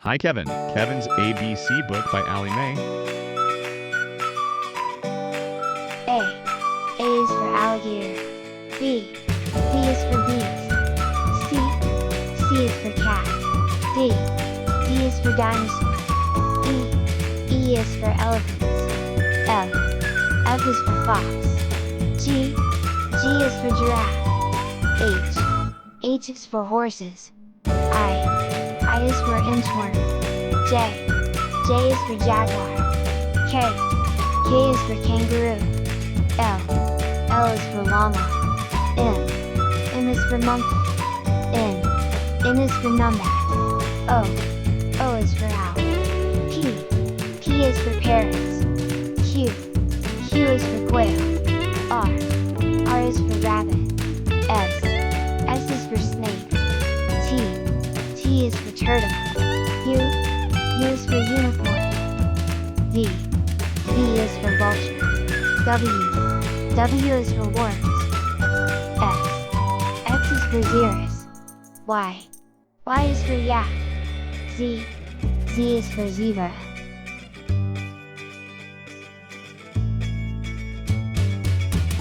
Hi, Kevin. Kevin's ABC book by Allie Mae. A. A is for alligator. B. B is for bees. C. C is for cat. D. D is for dinosaur. E. E is for elephants. F. F is for fox. G. G is for giraffe. H. H is for horses. I is for inchworm. J. J is for jaguar. K. K is for kangaroo. L. L is for llama. M. M is for monkey. N. N is for numbat. O. O is for owl. P. P is for parrots. Q. Q is for quail. R. R is for rabbit. S. S is for snake. T. T is for turtle. U. U is for unicorn. V. V is for vulture. W. W is for worms. X. X is for xeris. Y. Y is for yak. Z. Z is for zebra.